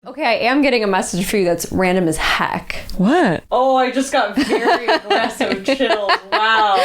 Okay, I am getting a message for you that's random as heck. What? Oh, I just got very aggressive chills. Wow.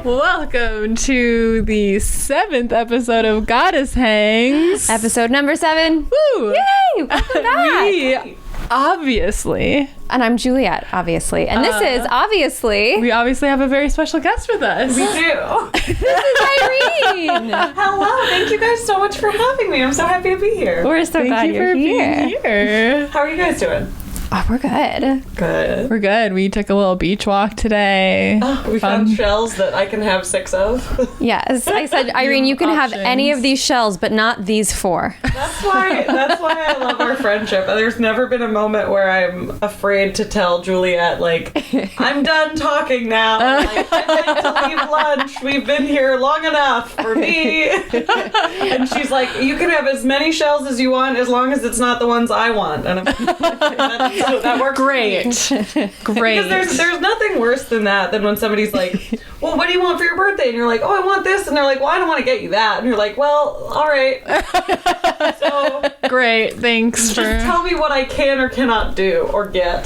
Welcome to the 7th episode of Goddess Hangs. Episode number 7. Woo! Yay! Welcome back. We obviously, And I'm Juliet, obviously. And this is obviously... we obviously have a very special guest with us. We do. This is Irene. Hello. Thank you guys so much for having me. I'm so happy to be here. We're so glad Thank you you're for here. being here. How are you guys doing? Oh, we're good. Good. We're good. We took a little beach walk today. We found shells that I can have 6 of. Yes. I said, Irene, you can have any of these shells, but not these 4. That's why I love our friendship. There's never been a moment where I'm afraid to tell Juliet, like, I'm done talking now. Like, I'd like to leave lunch. We've been here long enough for me. And she's like, you can have as many shells as you want as long as it's not the ones I want. And I'm like, that works. Great. Great. Because there's nothing worse than that, than when somebody's like, well, what do you want for your birthday? And you're like, oh, I want this. And they're like, well, I don't want to get you that. And you're like, well, all right. So Great. Thanks for... just tell me what I can or cannot do or get.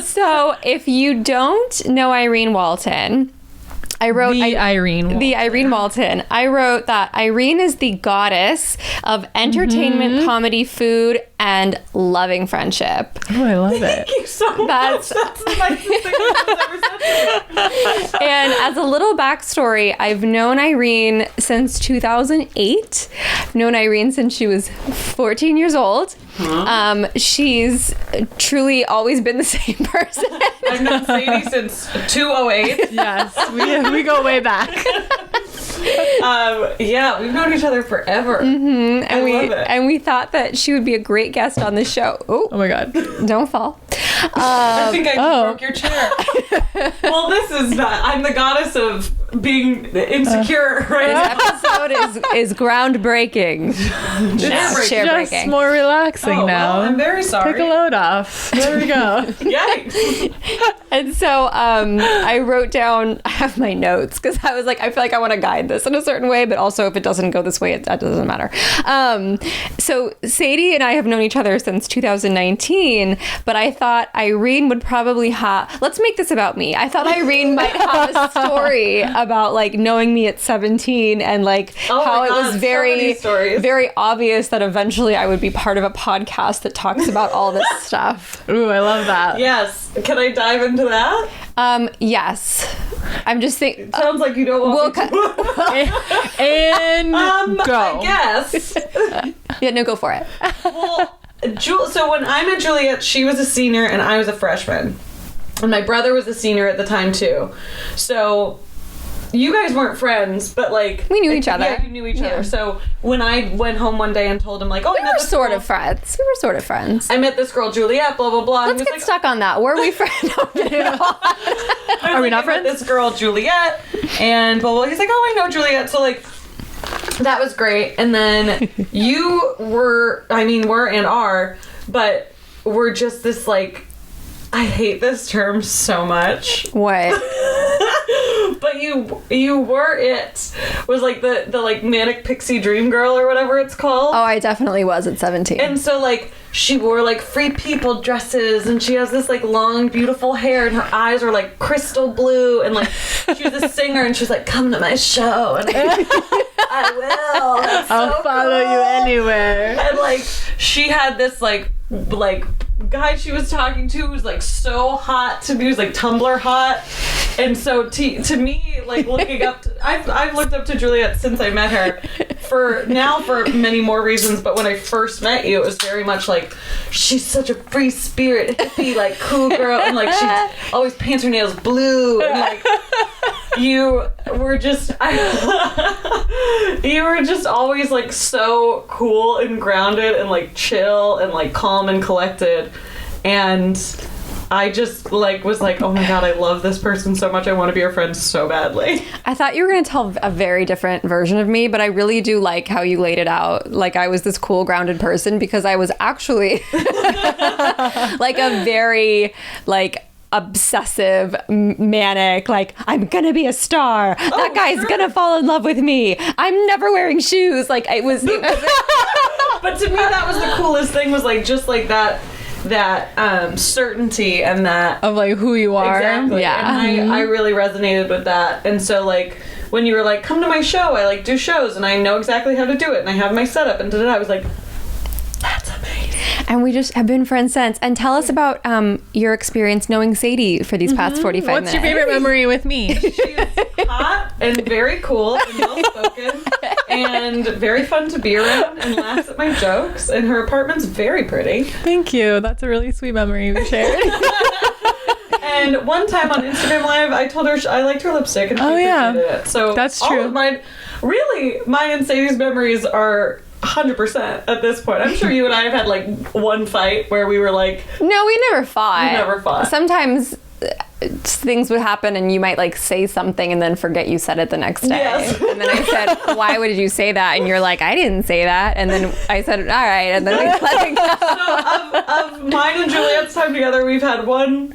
So if you don't know Irene Walton... Irene Walton. I wrote that Irene is the goddess of entertainment, comedy, food, and loving friendship. Oh, I love it. Thank you so much. That's the nicest thing I've ever said to me. And as a little backstory, I've known Irene since 2008. I've known Irene since she was 14 years old. She's truly always been the same person. I've known Sadie since 2008. Yes, we go way back. Yeah, we've known each other forever. And I love it. and we thought that she would be a great guest on the show. Oh my God. Don't fall. I think I broke your chair. Well, this is not. I'm the goddess of being insecure, right? This episode is groundbreaking. It's Chair just breaking. more relaxing now. Well, I'm very sorry. Take a load off. There we go. Yikes. And so I wrote down, I have my notes because I was like, I feel like I want to guide this in a certain way, but also if it doesn't go this way, that doesn't matter. So Sadie and I have known each other since 2019, but I thought Irene would probably have, let's make this about me. I thought Irene might have a story about like knowing me at 17 and like how it was very obvious that eventually I would be part of a podcast that talks about all this stuff. Ooh, I love that. Yes. Can I dive into that? Yes. I'm just thinking. Sounds like you don't want me to. And go. I guess. Yeah, no, go for it. Well, so when I met Juliet, she was a senior and I was a freshman. And my brother was a senior at the time too. So you guys weren't friends, but like... We knew each other. Yeah, you knew each other. So when I went home one day and told him like, oh, We were sort of friends. I met this girl, Juliet, blah, blah, blah. Let's get stuck on that. Were we friends? Are we not friends? This girl, Juliet, and blah, blah. He's like, oh, I know Juliet. So like... That was great. And then you were and are, but we're just this like... I hate this term so much. What? But you were it. Was like the like manic pixie dream girl or whatever it's called. Oh, I definitely was at 17. And so like she wore like free people dresses and she has this like long beautiful hair and her eyes are like crystal blue and like she was a singer and she's like, come to my show and I will. That's I'll so follow cool. you anywhere. And like she had this like guy she was talking to was like so hot to me, was like Tumblr hot. And so to me, like looking up to, I've looked up to Juliet since I met her for many more reasons, but when I first met you it was very much like she's such a free spirit hippie like cool girl and like she always paints her nails blue and like you were just always like so cool and grounded and like chill and like calm and collected. And I just like was like, oh my God, I love this person so much. I want to be her friend so badly. I thought you were going to tell a very different version of me, but I really do like how you laid it out. Like I was this cool, grounded person because I was actually like a very like obsessive, manic, like, I'm gonna be a star. That guy's gonna fall in love with me. I'm never wearing shoes. Like, it was But to me, that was the coolest thing, was like, just like that certainty and that of like who you are. Exactly. Yeah. And I really resonated with that. And so, like, when you were like, come to my show, I like do shows and I know exactly how to do it and I have my setup and I was like, that's amazing. And we just have been friends since. And tell us about your experience knowing Sadie for these past 45 minutes. What's your favorite memory with me? She's hot and very cool and well-spoken and very fun to be around and laughs at my jokes. And her apartment's very pretty. Thank you. That's a really sweet memory we shared. And one time on Instagram Live, I told her I liked her lipstick and she appreciated it. So that's all true. of mine and Sadie's memories are 100% at this point. I'm sure you and I have had like one fight where we were like, No, we never fought. We never fought. Sometimes things would happen and you might like say something and then forget you said it the next day. Yes. And then I said, why would you say that? And you're like, I didn't say that. And then I said, all right. And then we let it go. So of mine and Juliet's time together, we've had one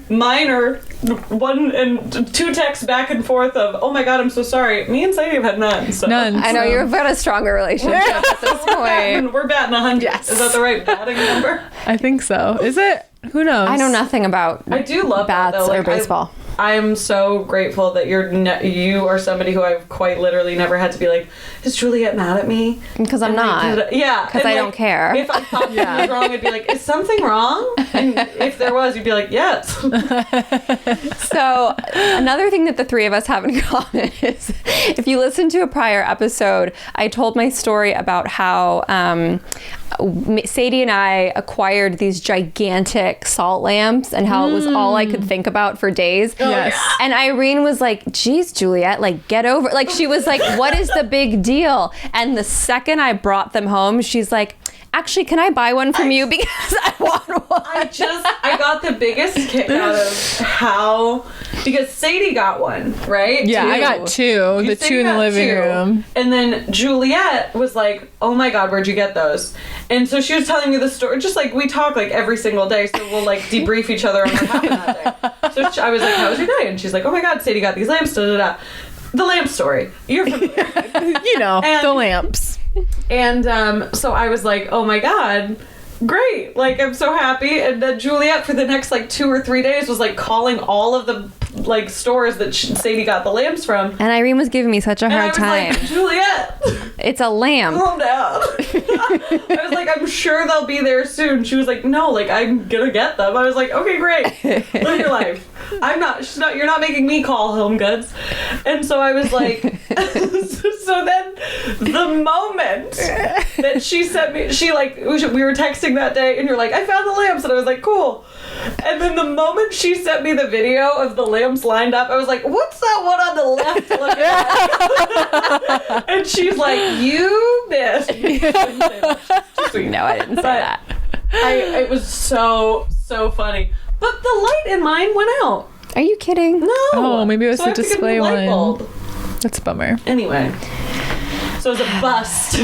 and two texts back and forth of, oh my god, I'm so sorry. Me and Sadie have had none. So. None. I know you've got a stronger relationship at this point. We're batting 100. Yes. Is that the right batting number? I think so. Is it? Who knows? I know nothing about I do love bats that, though. or Like, baseball. I'm so grateful that you are somebody who I've quite literally never had to be like, is Juliet mad at me? Because I'm not. Yeah. Because I don't care. If I thought something was wrong, I'd be like, is something wrong? And if there was, you'd be like, yes. So another thing that the three of us have in common is, if you listen to a prior episode, I told my story about how Sadie and I acquired these gigantic salt lamps and how it was all I could think about for days. Yes. And Irene was like, geez, Juliet, like, get over, like, she was like, what is the big deal? And the second I brought them home, she's like, actually, can I buy one from you? Because I want one. I got the biggest kick out of because Sadie got one, right? Yeah, Two. I got two. The Sadie two in the got living two. room. And then Juliet was like, oh my god, where'd you get those? And so she was telling me the story, just like we talk like every single day, so we'll like debrief each other on what happened that day. So I was like, how was your day? And she's like, oh my god, Sadie got these lamps, da da da. The lamp story. You're familiar. You know, the lamps. And so I was like, oh my god, great, like I'm so happy. And then Juliet for the next like 2 or 3 days was like calling all of the like stores that Sadie got the lamps from. And Irene was giving me such a hard time. Like, Juliet, it's a lamp. calm down. I was like, I'm sure they'll be there soon. She was like, no, like I'm gonna get them. I was like, okay, great, live your life. You're not making me call Home Goods. And so I was like, so then the moment that she sent me, we were texting that day and you're like, I found the lamps. And I was like, cool. And then the moment she sent me the video of the lamps lined up, I was like, what's that one on the left look like? And she's like, you missed. No, I didn't say that. It was so funny. But the light in mine went out. Are you kidding? No. Oh, maybe it was So I the have to get a display new light one. bulb. That's a bummer. Anyway. So it was a bust.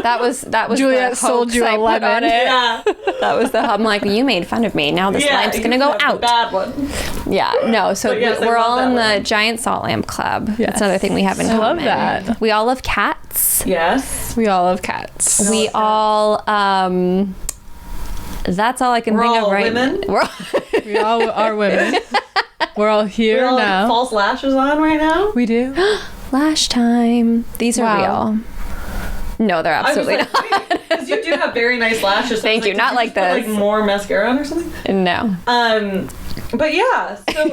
That was Juliet the sold hoax you I a put on lemon. it. Yeah. That was I'm like, you made fun of me. Now this lamp's gonna you go have the out. bad one. Yeah, no. So But yes, I we're love all that in the one. giant salt lamp club. Yes. That's another thing we have in I common. love that. We all love cats. Yes. We all love cats. We all that's all I can We're think all of right women? now. We're all We all are women. We're all here We all now. have false lashes on right now. We do. Lash time. These are Wow. real. No, they're absolutely not. Because you do have very nice lashes. So Thank you. did Not you like just put, this. like more mascara on or something. No. But yeah, so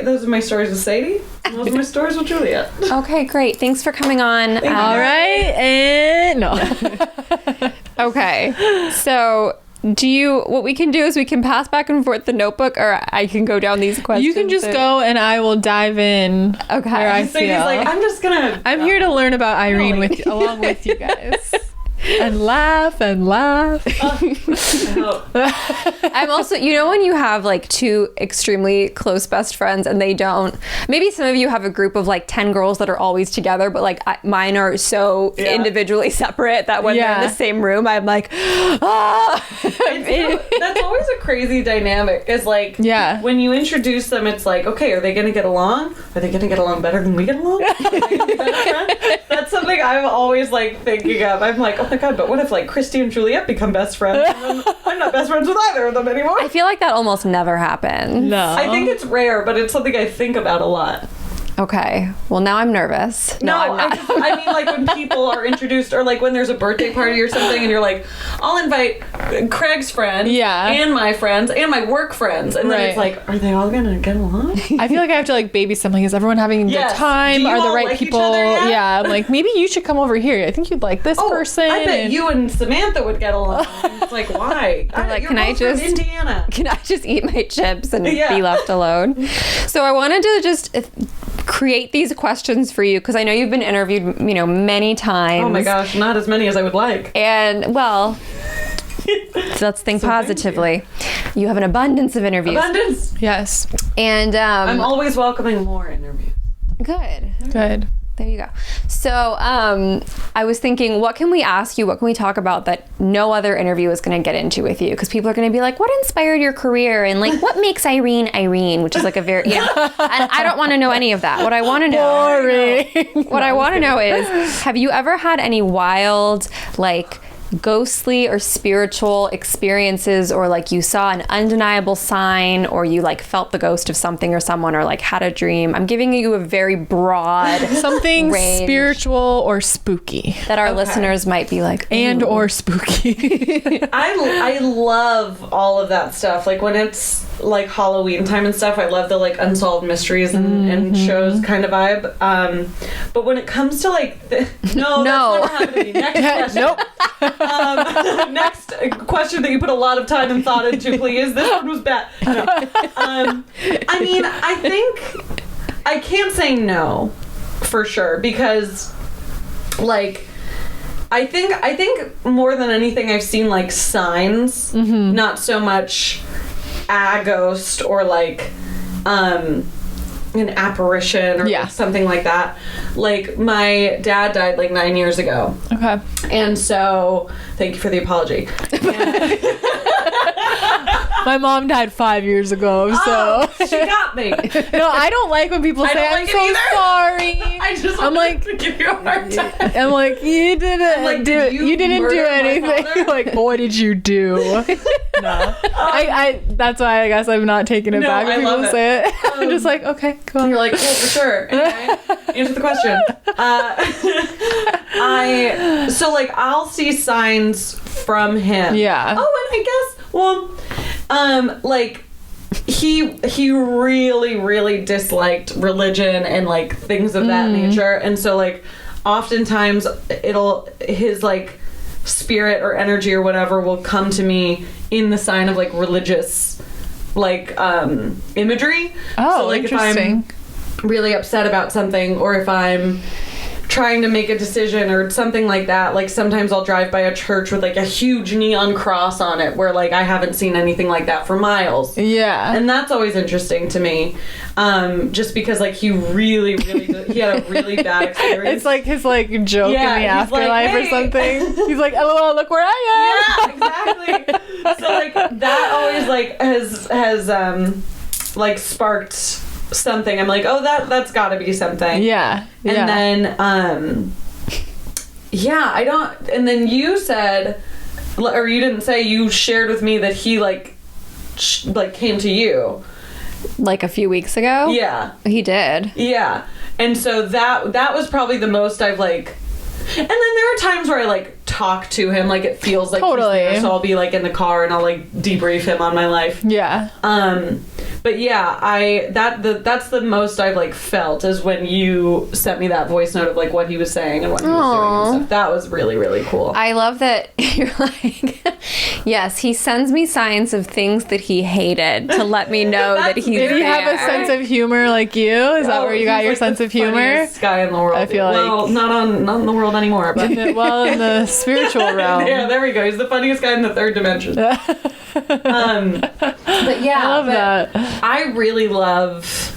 those are my stories with Sadie. And those are my stories with Juliet. Okay, great. Thanks for coming on. you. All right. And no. Okay. So what we can do is we can pass back and forth the notebook, or I can go down these questions. You can just go and I will dive in Okay. where I Sadie's feel. like, I'm just gonna. I'm here to learn about Irene along with you guys. and laugh and laugh. I'm also, when you have like two extremely close best friends and they don't, maybe some of you have a group of like 10 girls that are always together, but like mine are so individually separate that when they're in the same room, I'm like, that's always a crazy dynamic, is like, when you introduce them, it's like, okay, are they going to get along? Are they going to get along better than we get along? That's something I'm always like thinking of. I'm like, oh my god, but what if like Christy and Juliet become best friends? And I'm not best friends with either of them anymore. I feel like that almost never happens. No. I think it's rare, but it's something I think about a lot. Okay. Well, now I'm nervous. No, I'm not. I mean, like when people are introduced, or like when there's a birthday party or something, and you're like, I'll invite Craig's friends, and my friends, and my work friends, and then it's like, are they all gonna get along? I feel like I have to like baby something. Is everyone having a good time? Are the right like people? Yeah, I'm like, maybe you should come over here. I think you'd like this person. I bet you and Samantha would get along. It's like, why? Like, can I just Indiana? Can I just eat my chips and be left alone? So I wanted to just create these questions for you because I know you've been interviewed, many times. Oh my gosh, not as many as I would like. And well, so let's think positively. You have an abundance of interviews. Abundance. Yes. And I'm always welcoming more interviews. Good. There you go. So I was thinking, what can we ask you? What can we talk about that no other interview is going to get into with you? Because people are going to be like, what inspired your career? And like, what makes Irene? Which is like a very, and I don't want to know any of that. What I want to know, what I want to know is, have you ever had any wild, like, ghostly or spiritual experiences, or like you saw an undeniable sign, or you like felt the ghost of something or someone, or like had a dream? I'm giving you a very broad something spiritual or spooky that our listeners might be like, and or spooky. I love all of that stuff. Like when it's like Halloween time and stuff, I love the like unsolved mysteries and shows kind of vibe. But when it comes to like that's never happened to me. Next question. Nope. Next question that you put a lot of time and thought into, please. This one was bad. No. I mean, I think I can't say no for sure, because like I think more than anything I've seen like signs, not so much a ghost or like an apparition or like something like that. Like my dad died like 9 years ago. Okay. And so thank you for the apology. My mom died 5 years ago, so she got me. No, I don't like when people say I'm so sorry. I just want to give you a hard time. I'm like, you didn't you didn't do anything. Like, boy, did you do. No. I that's why I guess I'm not taking it back when people say it. I'm just like, okay, go on. You're like, cool, for sure. Anyway, answer the question. So like I'll see signs from him. Yeah. Oh, and I guess, like he really, really disliked religion and like things of that nature. And so like oftentimes his like spirit or energy or whatever will come to me in the sign of like religious like imagery. Oh, so like interesting. If I'm really upset about something, or if I'm trying to make a decision or something like that, like sometimes I'll drive by a church with like a huge neon cross on it where like I haven't seen anything like that for miles. Yeah. And that's always interesting to me, just because like he really he had a really bad experience. It's like his like joke in the afterlife, like, hey, or something. He's like, LOL, look where I am. Yeah, exactly. So like that always like has like sparked something. I'm like, oh, that's gotta be something. Yeah. And then I don't, and then you said, or you didn't say, you shared with me that he like came to you like a few weeks ago. Yeah, he did. Yeah. And so that was probably the most I've like, and then there are times where I like talk to him, like it feels like totally. He's there, so I'll be like in the car and I'll like debrief him on my life. Yeah. But yeah, that's the most I've like felt is when you sent me that voice note of like what he was saying and what he was doing and stuff. That was really, really cool. I love that you're like, yes, he sends me signs of things that he hated to let me know that he's there. Did he have a sense of humor like you? Is that where you got your like sense of humor? Funniest guy in the world. I feel like not in the world anymore, but in the spiritual realm. Yeah, there we go. He's the funniest guy in the third dimension. But yeah, I love that. I really love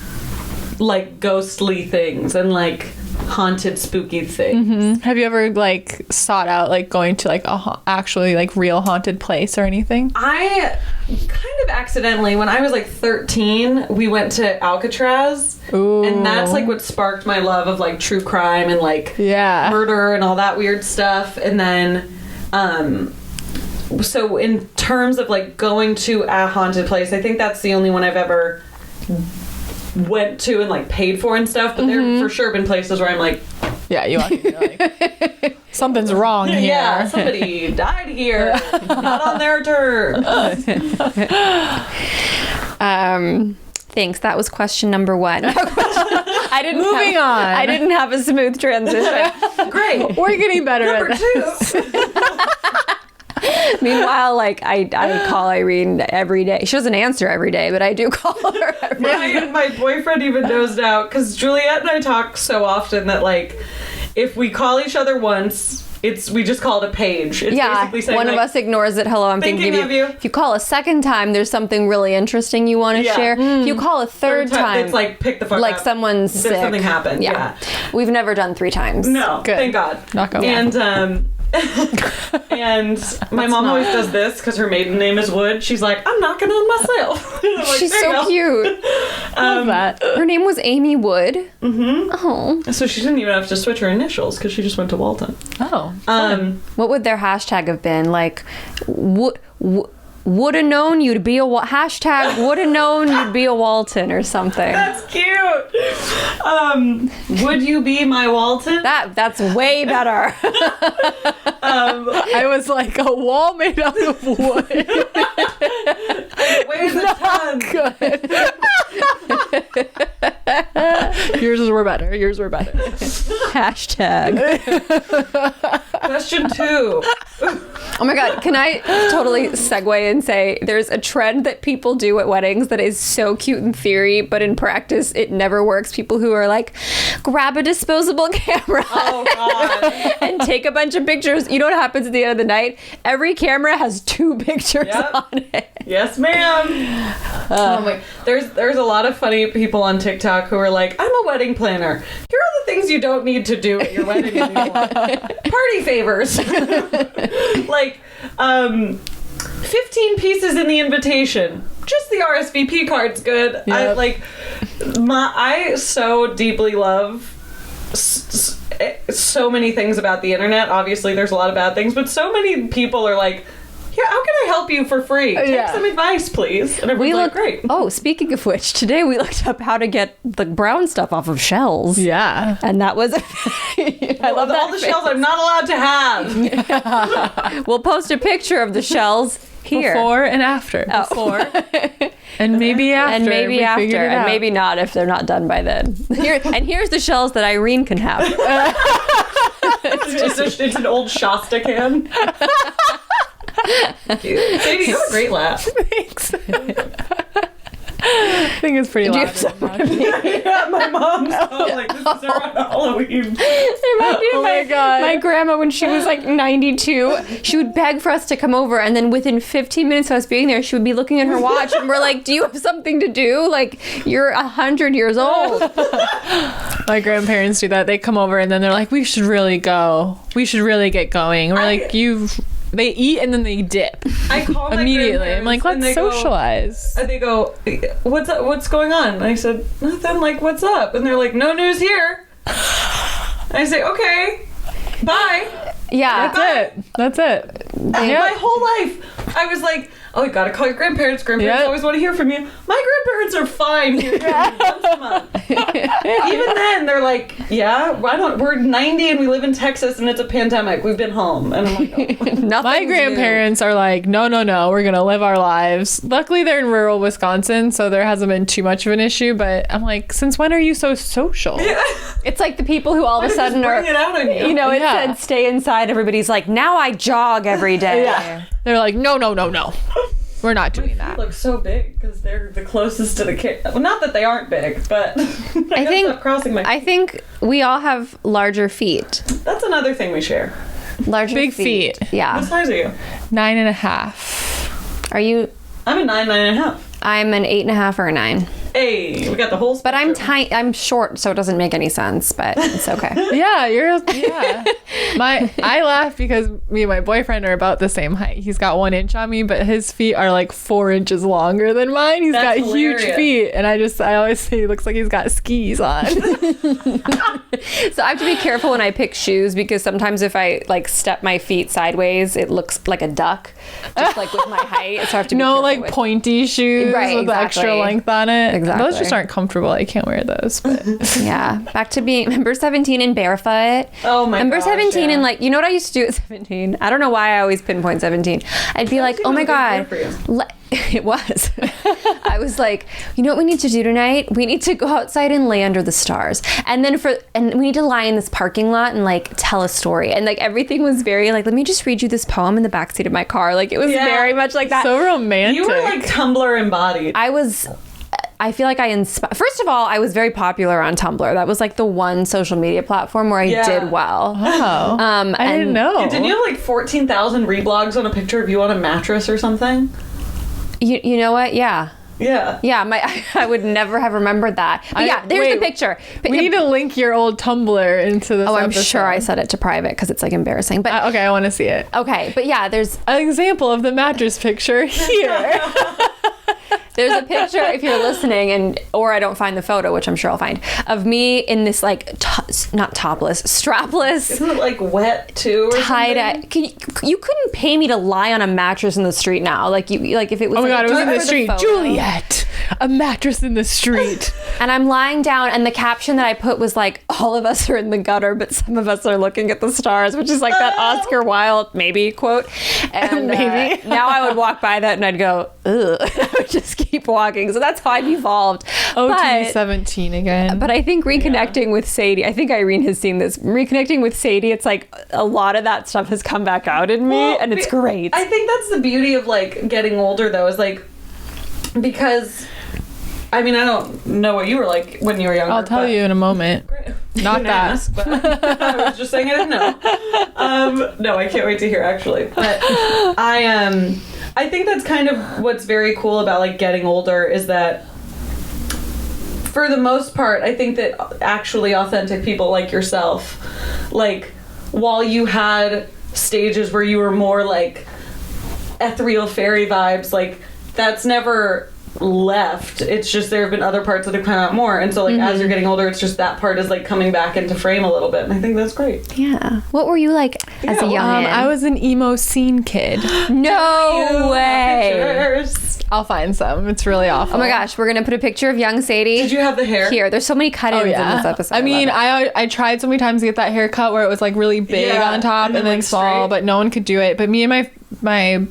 like ghostly things and like haunted, spooky things. Mm-hmm. Have you ever like sought out like going to like actually like real haunted place or anything? I kind of accidentally, when I was like 13, we went to Alcatraz. Ooh. And that's like what sparked my love of like true crime and like murder and all that weird stuff. And then so in terms of like going to a haunted place, I think that's the only one I've ever went to and like paid for and stuff, but there have for sure been places where I'm like, yeah, you want to like, something's wrong here. Yeah, somebody died here. Not on their terms. Thanks. That was question number 1. I didn't Moving on. I didn't have a smooth transition. Great. We're getting better Number at this. 2. Meanwhile, like I call Irene every day. She doesn't answer every day, but I do call her every day. My boyfriend even knows now, because Juliet and I talk so often that like if we call each other once, we just call it a page. It's basically saying, one of us ignores it. Hello, I'm thinking of you. If you call a second time, there's something really interesting you want to share. If you call a third time, it's like pick the fuck like up. someone's sick. Something happened. Yeah. We've never done 3 times. No, good. Thank God. Knock on wood. And my mom always does this because her maiden name is Wood. She's like, I'm knocking on myself. Like, she's so cute. Love that. Her name was Amy Wood. Mm-hmm. Oh. So she didn't even have to switch her initials because she just went to Walton. Oh. What would their hashtag have been? Like, would have known you'd be a hashtag would have known you'd be a Walton or something. That's cute. Would you be my Walton? That's way better. I was like a wall made out of wood. Weighs a ton. Good. Yours were better. Hashtag. Question 2. Oh my God, can I totally segue and say there's a trend that people do at weddings that is so cute in theory, but in practice it never works. People who are like, grab a disposable camera and take a bunch of pictures. You know what happens at the end of the night? Every camera has 2 pictures on it. Yes, ma'am. Oh my! There's a lot of funny people on TikTok who are like, I'm a wedding planner. Here are the things you don't need to do at your wedding anymore. Party favors. Like 15 pieces in the invitation. Just the RSVP card's good. Yep. I so deeply love so many things about the internet. Obviously, there's a lot of bad things, but so many people are like, "Here, how can I help you for free? Take some advice, please." And everyone's like, great. Oh, speaking of which, today we looked up how to get the brown stuff off of shells. Yeah. And that was I love that. All the shells I'm not allowed to have. We'll post a picture of the shells here. Before and after. Oh. Before. And maybe after. And maybe after. And maybe not if they're not done by then. Here's the shells that Irene can have. It's an old Shasta can. Cute. Sadie, you have a great laugh. Thanks. I think it's pretty loud. Yeah, my mom's like, this is around Halloween. Oh my God. My grandma, when she was like 92, she would beg for us to come over, and then within 15 minutes of us being there, she would be looking at her watch, and we're like, do you have something to do? Like, you're 100 years old. My grandparents do that. They come over, and then they're like, we should really go. We should really get going. We're like, they eat and then they dip. I call my immediately. I'm like, let's socialize. And they go, what's up? What's going on? And I said, nothing. Like, what's up? And they're like, no news here. And I say, okay, bye. Yeah, That's it. My whole life, I was like, oh, you gotta call your grandparents. Grandparents always want to hear from you. My grandparents are fine. Once a month. Even then, they're like, yeah, we're 90 and we live in Texas and it's a pandemic. We've been home. And I'm like, oh. My grandparents are like, no, we're going to live our lives. Luckily, they're in rural Wisconsin, so there hasn't been too much of an issue. But I'm like, since when are you so social? Yeah. It's like the people who all of a sudden are, it out on you. You know, it said stay inside. Everybody's like, now I jog every day. Yeah. They're like, no. We're not doing that. They look so big because they're the closest to the kid. Well, not that they aren't big, but I think we all have larger feet. That's another thing we share. Larger big feet. Yeah. What size are you? 9.5. Are you? I'm a 9.5. I'm an 8.5 or a 9. Hey, we got the whole spectrum. But I'm tiny. I'm short, so it doesn't make any sense. But it's okay. Yeah. I laugh because me and my boyfriend are about the same height. He's got 1 inch on me, but his feet are like 4 inches longer than mine. He's got huge feet, and I always say he looks like he's got skis on. So I have to be careful when I pick shoes because sometimes if I like step my feet sideways, it looks like a duck, just like with my height. So I have to be careful like with. Pointy shoes with extra length on it. Exactly. Those just aren't comfortable. I can't wear those. But. Yeah. Back to being member 17 and barefoot. Oh my god. Member 17 and like, you know what I used to do at 17? I don't know why I always pinpoint 17. I'd be like, oh my god. It was. I was like, you know what we need to do tonight? We need to go outside and lay under the stars. And we need to lie in this parking lot and like tell a story. And like everything was very like, let me just read you this poem in the backseat of my car. Like it was very much like that. So romantic. You were like Tumblr embodied. I feel like first of all, I was very popular on Tumblr. That was like the one social media platform where I did well. Oh, I didn't know. Didn't you have like 14,000 reblogs on a picture of you on a mattress or something? You know what? Yeah. Yeah. Yeah, I would never have remembered that. But there's the picture. We need to link your old Tumblr into this I'm episode. sure I set it to private because it's like embarrassing. But okay, I want to see it. Okay, but yeah, there's an example of the mattress picture here. There's a picture, if you're listening, or I don't find the photo, which I'm sure I'll find, of me in this like not topless, strapless. Isn't it like wet too? Tie-dye. You couldn't pay me to lie on a mattress in the street now. Like if it was. Oh my god, it was in the street. The Juliet, a mattress in the street. And I'm lying down, and the caption that I put was like, "All of us are in the gutter, but some of us are looking at the stars," which is like that Oscar Wilde maybe quote. And maybe now I would walk by that and I'd go, ugh. I would just keep walking. So that's how I've evolved. To be 17 again. But I think reconnecting with Sadie, I think Irene has seen this. Reconnecting with Sadie, it's like a lot of that stuff has come back out in me, and it's great. I think that's the beauty of like getting older, though, is like because. I mean, I don't know what you were like when you were younger. I'll tell you in a moment. Not that. Ask, but I was just saying I didn't know. No, I can't wait to hear actually. But I think that's kind of what's very cool about like getting older is that for the most part, I think that actually authentic people like yourself, like while you had stages where you were more like ethereal fairy vibes, like that's never left. It's just there have been other parts that have come out more, and so like as you're getting older, it's just that part is like coming back into frame a little bit, and I think that's great. Yeah. What were you like as a young man? I was an emo scene kid. No way. Pictures. I'll find some. It's really awful. Oh my gosh, we're gonna put a picture of young Sadie. Did you have the hair? Here, there's so many cut-ins in this episode. I mean, I tried so many times to get that haircut where it was like really big on top and then like small, but no one could do it. But me and my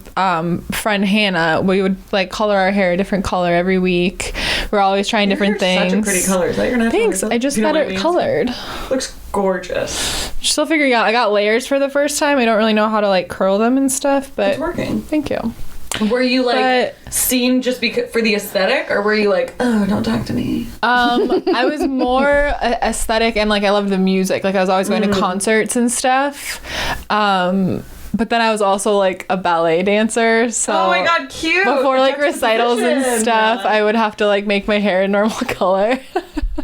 friend Hannah, we would like color our hair a different color every week. We're always trying different things. Such a pretty color. Is that your natural? Thanks. I just got it colored. Looks gorgeous. Still figuring out. I got layers for the first time. I don't really know how to like curl them and stuff, but it's working. Thank you. Were you like seen just because for the aesthetic, or were you like, oh, don't talk to me? I was more aesthetic, and like I loved the music. Like I was always going to concerts and stuff. But then I was also like a ballet dancer, so oh my god, cute! Before like recitals and stuff, I would have to like make my hair a normal color.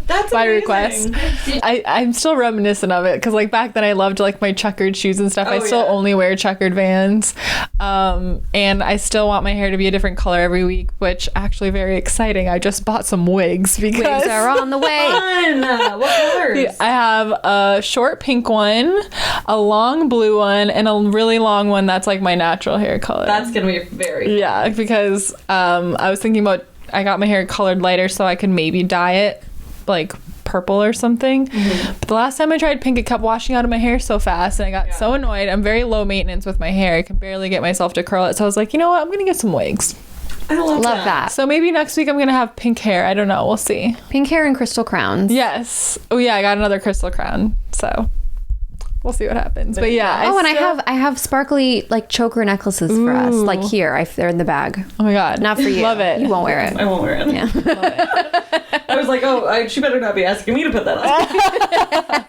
That's by amazing. request. I'm still reminiscent of it because like back then I loved like my checkered shoes and stuff. I still only wear checkered Vans, and I still want my hair to be a different color every week, which actually very exciting. I just bought some wigs because wigs are on the way. Fun. What colors? I have a short pink one, a long blue one, and a really long one that's like my natural hair color. That's gonna be very fun. Yeah, because I was thinking about I got my hair colored lighter so I could maybe dye it like purple or something. But the last time I tried pink, it kept washing out of my hair so fast, and I got so annoyed. I'm very low maintenance with my hair. I can barely get myself to curl it. So I was like, you know what? I'm gonna get some wigs. I love that. So maybe next week I'm gonna have pink hair. I don't know. We'll see. Pink hair and crystal crowns. Yes. Oh yeah, I got another crystal crown. So we'll see what happens. But yeah. I have sparkly like choker necklaces for us. Like here, they're in the bag. Oh my god. Not for you. Love it. You won't wear it. I won't wear it. Yeah. Love it. I was like, she better not be asking me to put that on.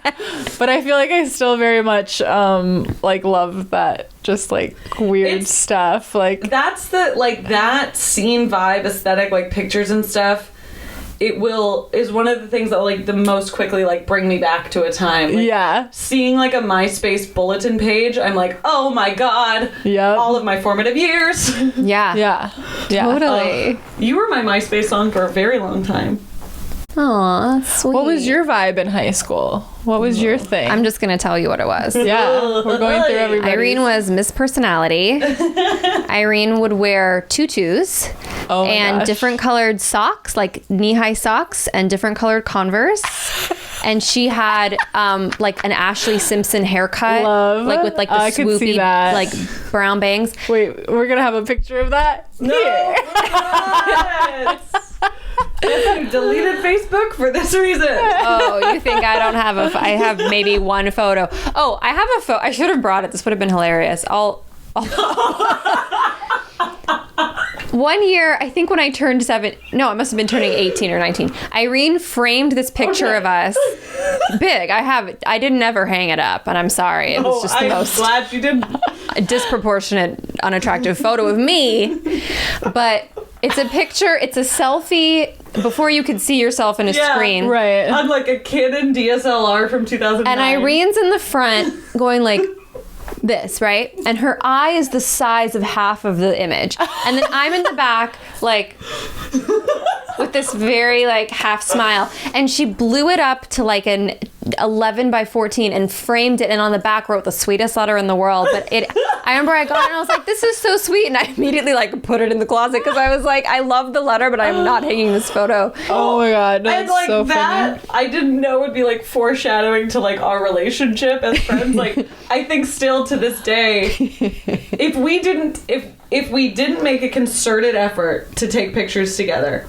But I feel like I still very much like love that just like weird stuff. Like that's that scene vibe aesthetic, like pictures and stuff. Is one of the things that like the most quickly like bring me back to a time. Like, seeing like a MySpace bulletin page, I'm like, oh my god. Yep. All of my formative years. Yeah. Totally. You were my MySpace song for a very long time. Aw, sweet. What was your vibe in high school? What was your thing? I'm just gonna tell you what it was. Yeah, we're going through everybody. Irene was Miss Personality. Irene would wear tutus and different colored socks, like knee-high socks, and different colored Converse. And she had like an Ashley Simpson haircut, like with like the swoopy like brown bangs. Wait, we're gonna have a picture of that? No. You deleted Facebook for this reason. Oh, you think I don't have I have maybe one photo. Oh, I have a photo. I should have brought it. This would have been hilarious. One year, I think when I turned I must have been turning 18 or 19. Irene framed this picture of us. Big. I didn't ever hang it up, and I'm sorry. It was just the most glad you didn't. Disproportionate, unattractive photo of me. But it's a picture, it's a selfie before you could see yourself in a screen. Right. I'm like a kid in DSLR from 2009. And Irene's in the front going like this, right? And her eye is the size of half of the image. And then I'm in the back like with this very like half smile. And she blew it up to like an 11 by 14 and framed it, and on the back wrote the sweetest letter in the world. But I remember I got it and I was like, this is so sweet, and I immediately like put it in the closet because I was like, I love the letter, but I'm not hanging this photo. Oh my god, that's and like so that funny. I didn't know would be like foreshadowing to like our relationship as friends. Like I think still to this day, if we didn't make a concerted effort to take pictures together,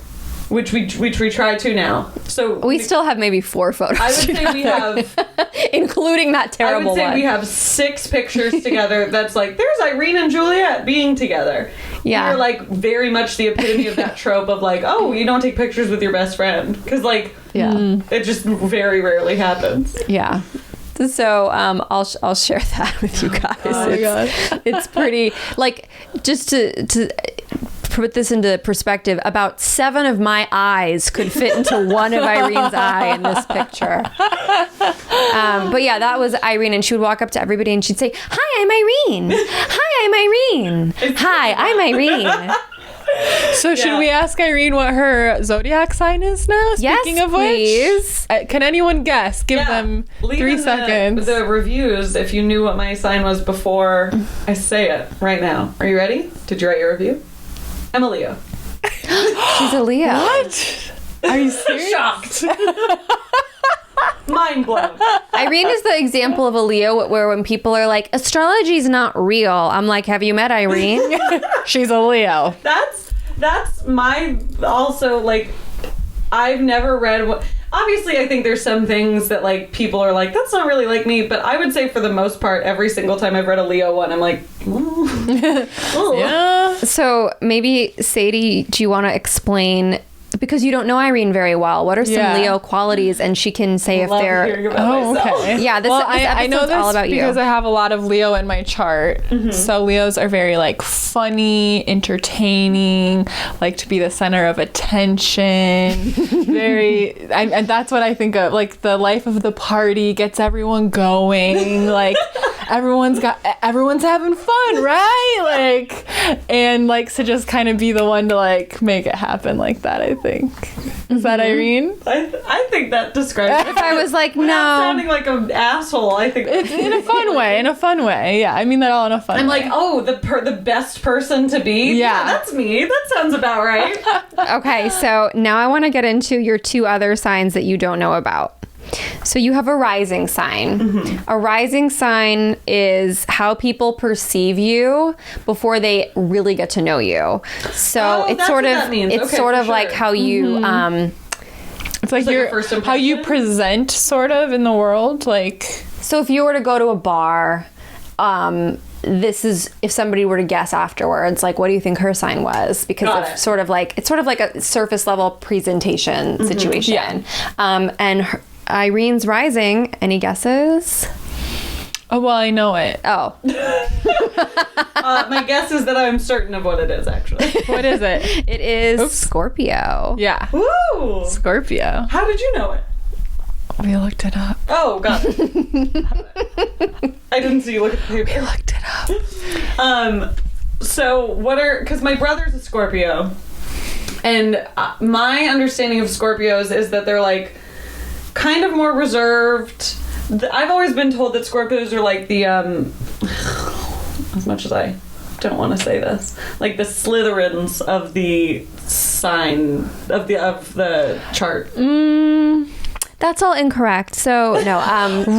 which we try to now. So we still have maybe 4 photos. I would say we have, including that terrible one. I would say we have 6 pictures together. That's like there's Irene and Juliet being together. Yeah, you're like very much the epitome of that trope of like, oh, you don't take pictures with your best friend because like, it just very rarely happens. Yeah. So I'll share that with you guys. Oh my god, it's pretty like just to put this into perspective. About 7 of my eyes could fit into one of Irene's eye in this picture. But yeah, that was Irene, and she would walk up to everybody and she'd say, "Hi, I'm Irene. Hi, I'm Irene. Hi, I'm Irene." So should we ask Irene what her zodiac sign is now? Speaking of please. Which, can anyone guess? Give them 3 seconds. The reviews, if you knew what my sign was before I say it right now. Are you ready? Did you write your review? I'm a Leo. She's a Leo. What? Are you serious? Shocked. Mind blown. Irene is the example of a Leo where when people are like, astrology's not real, I'm like, have you met Irene? She's a Leo. That's my also like I've never read what obviously I think there's some things that like people are like that's not really like me, but I would say for the most part every single time I've read a Leo one I'm like yeah. So maybe Sadie, do you want to explain, because you don't know Irene very well, what are some Leo qualities, and she can say if they're okay. Yeah, this I know this all about because you. I have a lot of Leo in my chart. So Leos are very like funny, entertaining, like to be the center of attention. Very and that's what I think of, like the life of the party, gets everyone going, like everyone's having fun, right? Like, and likes to just kind of be the one to like make it happen like that, I think. Is that Irene? I think that describes it. If I was like, Without no. sounding like an asshole, I think It's in a fun way. In a fun way. Yeah, I mean that all in a fun I'm way. like, oh, the best person to be? Yeah. That's me. That sounds about right. Okay, so now I want to get into your 2 other signs that you don't know about. So you have a rising sign. A rising sign is how people perceive you before they really get to know you. So it's that's sort what of that means. it's Okay, sort for of like sure. how you it's like like a your first how you impression? present sort of in the world. Like, so if you were to go to a bar, this is if somebody were to guess afterwards, like, what do you think her sign was? Because Got of it. sort of like it's sort of like a surface level presentation situation. Yeah. And Irene's rising. Any guesses? oh well, I know it. Oh, My guess is that I'm certain of what it is, actually. What is it? it is Oops. Scorpio. Yeah, Woo! Scorpio. How did you know it? We looked it up. Oh, got it. I didn't see you look at the paper. Looked it up. So because my brother's a Scorpio, and my understanding of Scorpios is that they're like kind of more reserved. I've always been told that Scorpios are like the as much as I don't want to say this, like the Slytherins of the sign of the chart. That's all incorrect. So no,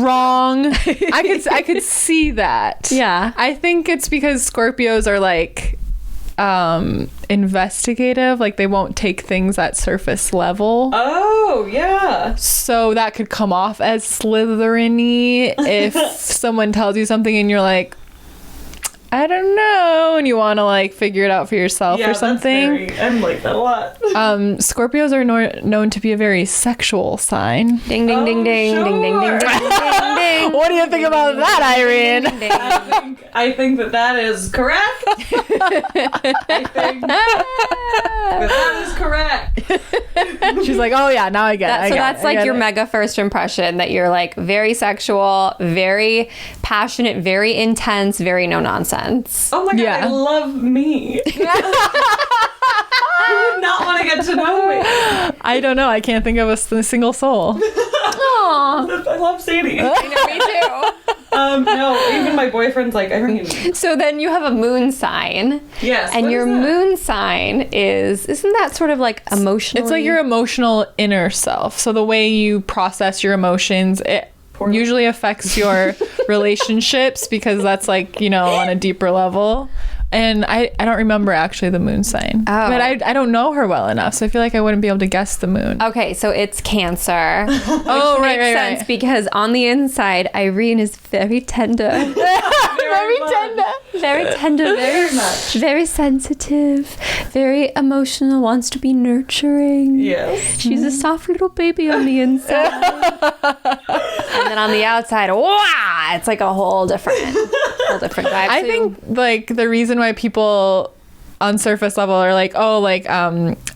Wrong. I could see that. Yeah. I think it's because Scorpios are like investigative, like they won't take things at surface level. Oh yeah. So that could come off as Slytherin-y if someone tells you something and you're like, I don't know, and you want to like figure it out for yourself or something. I'm like that a lot. Scorpios are known to be a very sexual sign. ding ding ding ding sure. ding ding ding ding ding ding. What do you think about that, Irene? Ding, ding. I think that is correct. I think that is correct. She's like, oh yeah, now I get it. So that's like your mega first impression, that you're like very sexual, very passionate, very intense, very no nonsense. Oh my god, Yeah. I love me. Who would not want to get to know me? I don't know. I can't think of a single soul. Aw. I love Sadie. I know, me too. No, even my boyfriend's like, Irene. So then you have a moon sign. Yes. And what your is that? moon sign isn't that sort of like emotional? It's like your emotional inner self. So the way you process your emotions, it Poor- usually affects your relationships because that's like, you know, on a deeper level. And I don't remember actually the moon sign. Oh. But I don't know her well enough, so I feel like I wouldn't be able to guess the moon. Okay, so it's Cancer. Oh, right, Makes right, sense right. because on the inside, Irene is very tender. Very tender. Very tender, very much. very sensitive, very emotional, wants to be nurturing. Yes. She's a soft little baby on the inside. And then on the outside, wow, it's like a whole different vibe. I So think like the reason why people on surface level are like, oh, like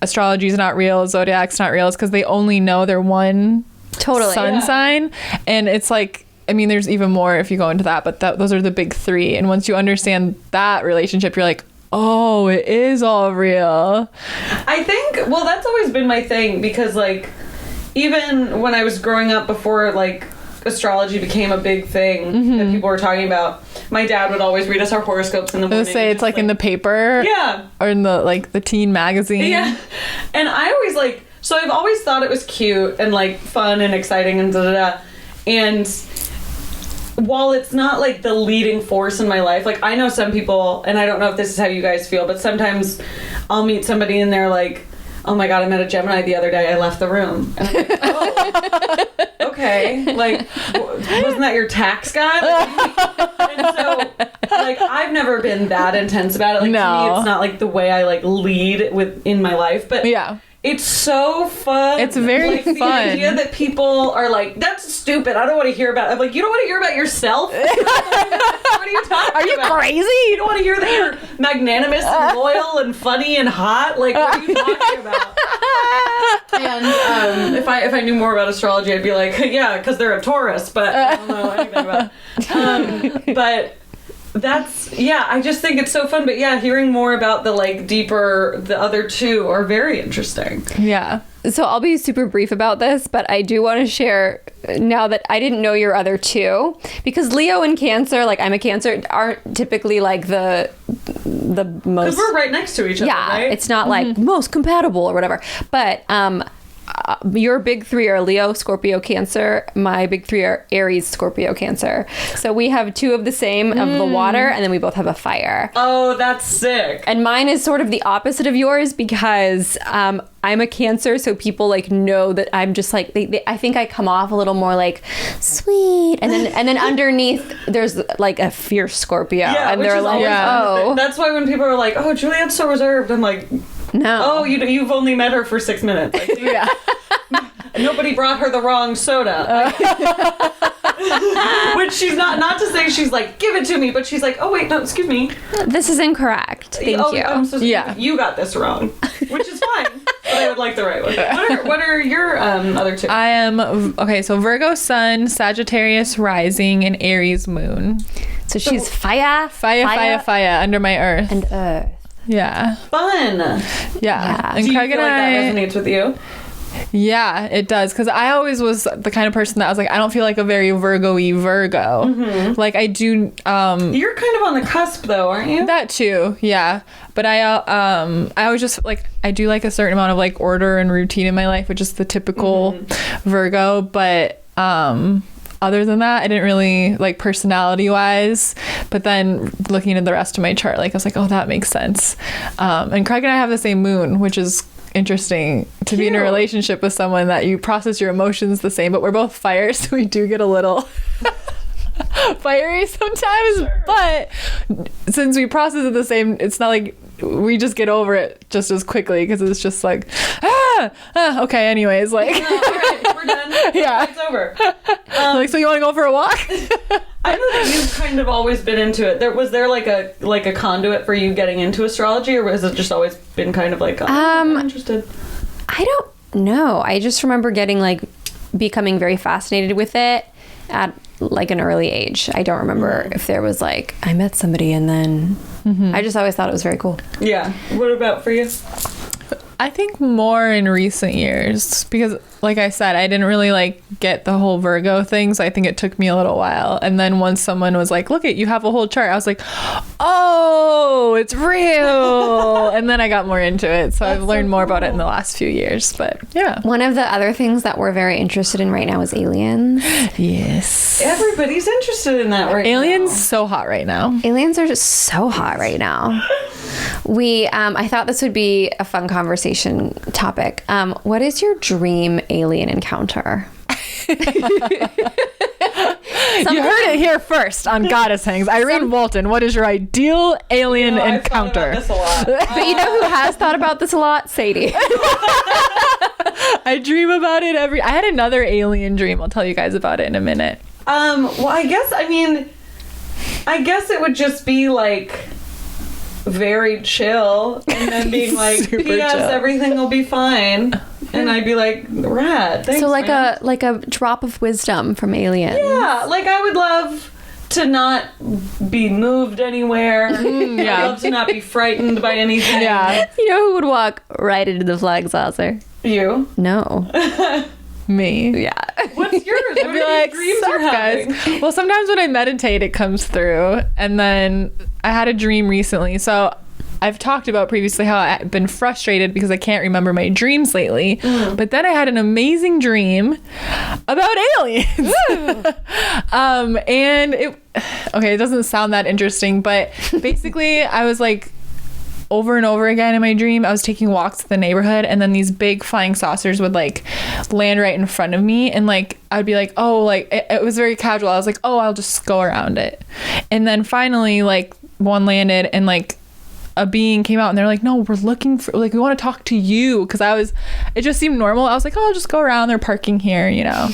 astrology is not real, zodiac's not real, is because they only know their one totally. sun sign, and it's like, I mean, there's even more if you go into that, but those are the big three. And once you understand that relationship, you're like, oh, it is all real. I think, well, that's always been my thing because, like, even when I was growing up before, like, astrology became a big thing that people were talking about, my dad would always read us our horoscopes in the I morning. was say it's just, like in the paper, Yeah. or in the like the teen magazine. Yeah. And I always, like, so I've always thought it was cute and, like, fun and exciting and da-da-da. And while it's not like the leading force in my life, like I know some people, and I don't know if this is how you guys feel, but sometimes I'll meet somebody and they're like, oh my god, I met a Gemini the other day, I left the room. And I'm like, oh, okay. Like, wasn't that your tax guy? Like, and so, like, I've never been that intense about it. Like, to No. me, it's not like the way I like lead in my life, but Yeah. it's so fun. It's very like, the fun. idea that people are like, that's stupid, I don't want to hear about it. I'm like, you don't want to hear about yourself? What are you talking Are you about? crazy? You don't want to hear that you're magnanimous and loyal and funny and hot? Like, what are you talking about? And if I knew more about astrology, I'd be like, yeah, because they're a Taurus, but I don't know anything about it. But that's, yeah, I just think it's so fun. But yeah, hearing more about the like deeper, the other two are very interesting. Yeah. So I'll be super brief about this, but I do want to share now that I didn't know your other two, because Leo and Cancer, like I'm a Cancer, aren't typically like the most. Because we're right next to each other, right? It's not like most compatible or whatever. But your big three are Leo, Scorpio, Cancer. My big three are Aries, Scorpio, Cancer. So we have two of the same of the water, and then we both have a fire. Oh, that's sick. And mine is sort of the opposite of yours because I'm a Cancer, so people like know that I'm just like I think I come off a little more like sweet, and then underneath there's like a fierce Scorpio, and they're like, oh, that's why when people are like, oh, Juliet's so reserved, I'm like, no, oh, you've only met her for 6 minutes. Like, yeah. Nobody brought her the wrong soda. Which she's not to say she's like, give it to me, but she's like, oh wait, no, excuse me, this is incorrect. Thank you. I'm so sorry. You got this wrong, which is fine. But I would like the right one. What are your other two? I am so Virgo Sun, Sagittarius Rising, and Aries Moon. So she's fire under my Earth. And Earth. Yeah. Fun. Yeah. And Do you Craig feel and like that resonates with you? Yeah, it does. Because I always was the kind of person that was like, I don't feel like a very Virgo-y Virgo. Mm-hmm. Like I do. You're kind of on the cusp though, aren't you? That too, yeah. But I was just like, I do like a certain amount of like order and routine in my life, which is the typical Virgo. But other than that, I didn't really like personality wise. But then looking at the rest of my chart, like I was like, oh, that makes sense. And Craig and I have the same moon, which is interesting to be in a relationship with someone that you process your emotions the same, but we're both fire, so we do get a little fiery sometimes. Sure. But since we process it the same, it's not like we just get over it just as quickly, because it's just like okay, anyways, like all right, we're done. Yeah, it's over. Like, so you want to go for a walk? I know that you've kind of always been into it. Was there like a conduit for you getting into astrology, or has it just always been kind of like I'm interested? I don't know. I just remember becoming very fascinated with it at like an early age. I don't remember if there was like I met somebody and then I just always thought it was very cool. Yeah. What about for you? I think more in recent years, because like I said, I didn't really like get the whole Virgo thing, so I think it took me a little while. And then once someone was like, look, you have a whole chart, I was like, oh, it's real. And then I got more into it, so I've learned more about it in the last few years. But yeah, one of the other things that we're very interested in right now is aliens. Yes, everybody's interested in that right aliens now. So hot right now. Aliens are just so hot right now. I thought this would be a fun conversation topic. What is your dream alien encounter? You heard it here first on Goddess Hangs. Irene Walton, what is your ideal alien encounter? I've thought about this a lot. But you know who has thought about this a lot? Sadie. I dream about it I had another alien dream. I'll tell you guys about it in a minute. Well, I guess it would just be like very chill, and then being like, P.S. everything will be fine, and I'd be like, rad. Thanks, so like man. a drop of wisdom from aliens. Yeah, like I would love to not be moved anywhere. I'd love to not be frightened by anything. Yeah. You know who would walk right into the flag saucer? You? No. Me. Yeah. What's yours? What are like, dreams you're having? Guys. Well, sometimes when I meditate, it comes through. And then I had a dream recently. So I've talked about previously how I've been frustrated because I can't remember my dreams lately. But then I had an amazing dream about aliens. And it doesn't sound that interesting, but basically I was like, over and over again in my dream, I was taking walks in the neighborhood, and then these big flying saucers would like land right in front of me, and like I'd be like, oh, like it was very casual. I was like, oh, I'll just go around it. And then finally like one landed, and like a being came out, and they're like, no, we're looking for, like, we want to talk to you, because it just seemed normal. I was like, oh, I'll just go around, they're parking here, you know.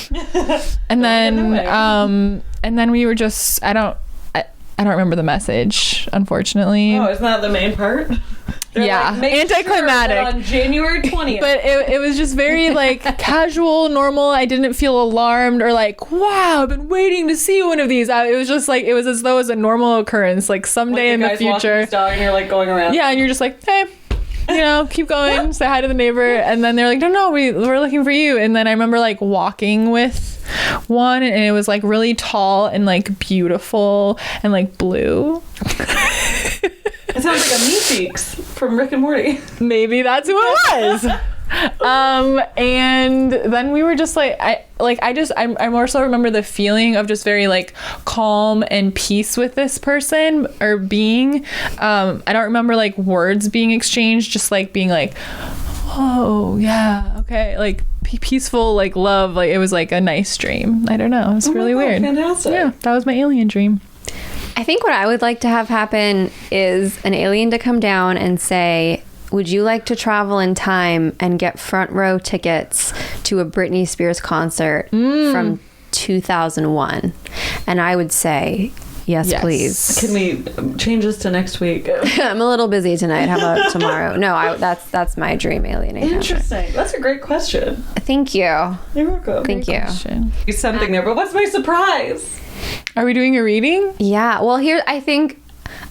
And then we were just, I don't remember the message, unfortunately. Oh, isn't that the main part? Yeah, like, anticlimactic. Sure on January 20th. But it was just very like casual, normal. I didn't feel alarmed or like, wow, I've been waiting to see one of these. It was just like, it was as though it was a normal occurrence, like someday in the future. Walking his dog and you're like going around. Yeah, and you're just like, hey, keep going, say hi to the neighbor. And then they're like, no, we're looking for you. And then I remember like walking with one, and it was like really tall and like beautiful and like blue. It sounds like a Meeseeks from Rick and Morty. Maybe that's who it was. And then we were just like, I more so remember the feeling of just very like calm and peace with this person or being. I don't remember like words being exchanged, just like being like, oh yeah, okay, like peaceful, like love. Like it was like a nice dream. I don't know, it was really weird. Fantastic. Yeah, that was my alien dream. I think what I would like to have happen is an alien to come down and say, would you like to travel in time and get front row tickets to a Britney Spears concert from 2001? And I would say, yes, please. Can we change this to next week? I'm a little busy tonight. How about tomorrow? No, that's my dream alien encounter. Interesting. That's a great question. Thank you. You're welcome. Thank you. Something there, but what's my surprise? Are we doing a reading? Yeah. Well, here, I think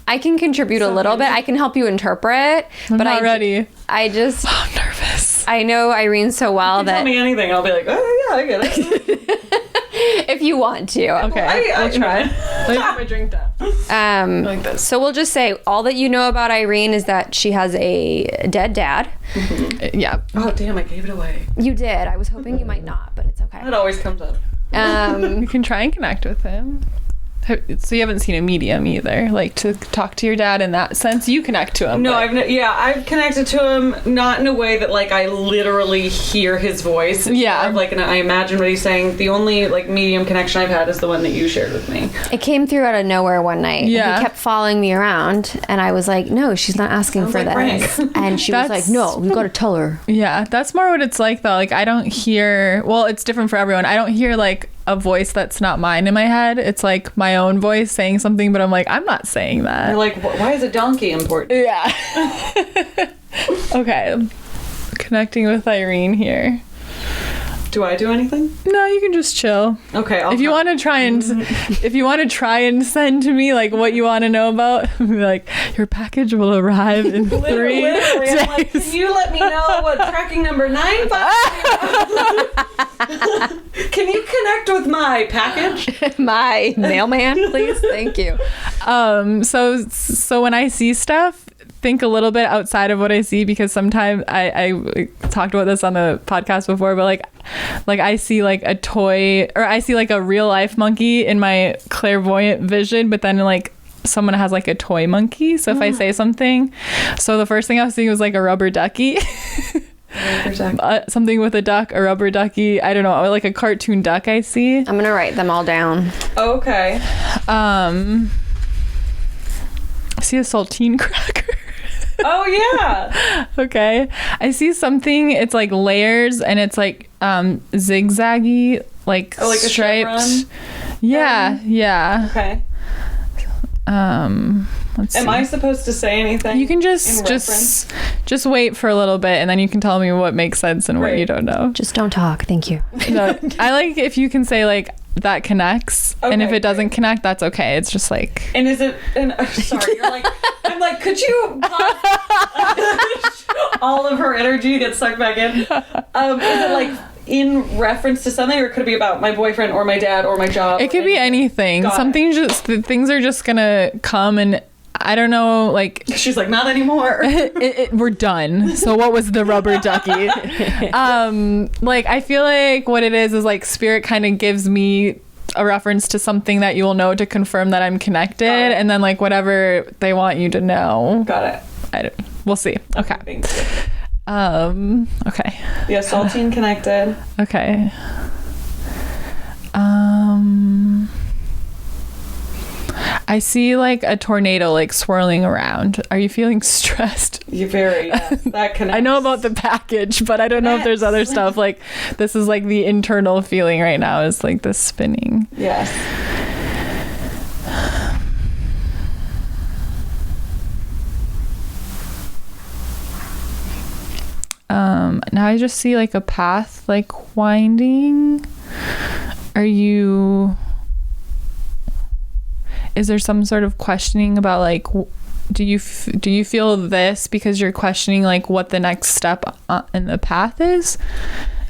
I can contribute a little bit. I can help you interpret. I'm not ready. I'm nervous. I know Irene so well that... Tell me anything. I'll be like, oh, yeah, I get it. If you want to. Okay. I'll try. Let me put my drink down. Like this. So we'll just say all that you know about Irene is that she has a dead dad. Mm-hmm. Yeah. Oh, damn, I gave it away. You did. I was hoping you might not, but it's okay. It always comes up. You can try and connect with him. So you haven't seen a medium either, like to talk to your dad in that sense. You connect to him. No, I've connected to him, not in a way that like I literally hear his voice. It's more of, like, and I imagine what he's saying. The only like medium connection I've had is the one that you shared with me. It came through out of nowhere one night. Yeah, he kept following me around, and I was like, "No, she's not asking for this." And she was like, "No, we got to tell her." Yeah, that's more what it's like though. Like I don't hear. Well, it's different for everyone. I don't hear like a voice that's not mine in my head. It's like my own voice saying something, but I'm like, I'm not saying that. You're like, why is a donkey important? Yeah. Okay. Connecting with Irene here. Do I do anything? No, you can just chill. Okay. If you want to try and send to me like what you want to know about, be like, your package will arrive in 3 days. I'm like, can you let me know what tracking number 950? Can you connect with my package? My mailman, please. Thank you. So when I see stuff, think a little bit outside of what I see, because sometimes I talked about this on the podcast before, but like I see like a toy, or I see like a real life monkey in my clairvoyant vision, but then like someone has like a toy monkey. So if I say something, so the first thing I was seeing was like a rubber ducky. Something with a duck, a rubber ducky, I don't know, like a cartoon duck I see. I'm gonna write them all down. Okay. I see a saltine cracker. Oh yeah. Okay. I see something, it's like layers and it's like zigzaggy, like striped. Yeah. Okay. Let's see. Am I supposed to say anything? You can just wait for a little bit, and then you can tell me what makes sense and what you don't know. Just don't talk. Thank you. No, I like if you can say like that connects, and if it doesn't connect, that's okay. It's just like. And is it? And sorry, you're like. I'm like, could you? All of her energy gets sucked back in. Is it like in reference to something, or could it be about my boyfriend or my dad or my job? It could be anything. Things are just gonna come, and I don't know, like... She's like, not anymore. We're done. So what was the rubber ducky? Like, I feel like what it is like spirit kind of gives me a reference to something that you will know to confirm that I'm connected, and then like whatever they want you to know. Got it. We'll see. Okay. Thanks. Okay. Yeah, saltine connected. Okay. I see like a tornado like swirling around. Are you feeling stressed? You're very, yes, that connects. I know about the package, but I don't know if there's other stuff. Like this is like the internal feeling right now is like the spinning. Yes. Now I just see like a path like winding. Is there some sort of questioning about like do you feel this because you're questioning like what the next step in the path is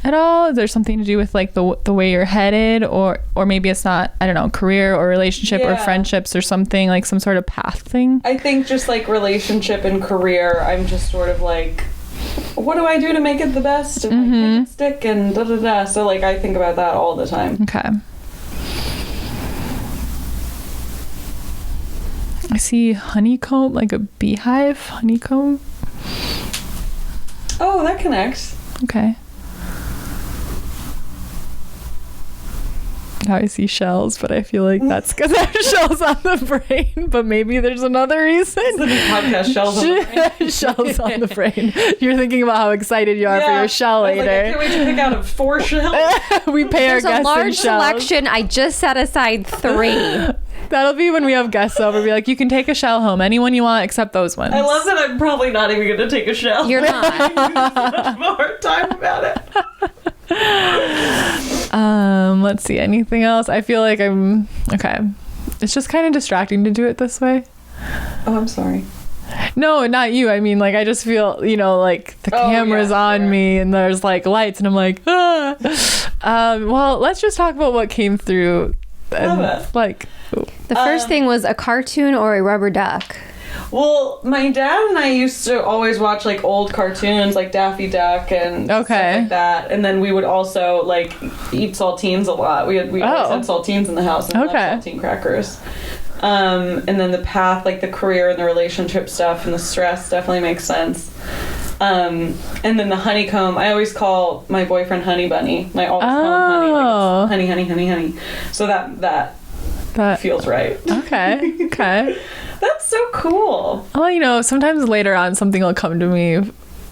at all? Is there something to do with like the way you're headed, or maybe it's not, I don't know, career or relationship or friendships or something, like some sort of path thing? I think just like relationship and career, I'm just sort of like, what do I do to make it the best and like, make it stick and da da da. So like I think about that all the time. Okay. I see honeycomb, like a beehive honeycomb. Oh, that connects. Okay. Now I see shells, but I feel like that's because I have shells on the brain. But maybe there's another reason. It's the new podcast, Shells on the Brain. Shells on the brain. You're thinking about how excited you are for your shell later. Like, I can't wait to pick out of 4 shells. We pay our guests in shells. There's a large selection. I just set aside 3. That'll be when we have guests over. Be like, you can take a shell home. Anyone you want except those ones. I love that I'm probably not even going to take a shell. You're not. I'm more time about it. Let's see. Anything else? I feel like I'm... Okay. It's just kind of distracting to do it this way. Oh, I'm sorry. No, not you. I mean, like, I just feel, you know, like the camera's on me and there's like lights and I'm like, ah. Well, let's just talk about what came through. Love it. Like... The first thing was a cartoon or a rubber duck. Well, my dad and I used to always watch like old cartoons like Daffy Duck and stuff like that. And then we would also like eat saltines a lot. We always had saltines in the house and loved saltine crackers. And then the path, like the career and the relationship stuff and the stress definitely makes sense. And then the honeycomb, I always call my boyfriend Honey Bunny. I always call him Honey. Like honey, honey, honey, honey. So that feels right. Okay. That's so cool. Well, you know, sometimes later on something will come to me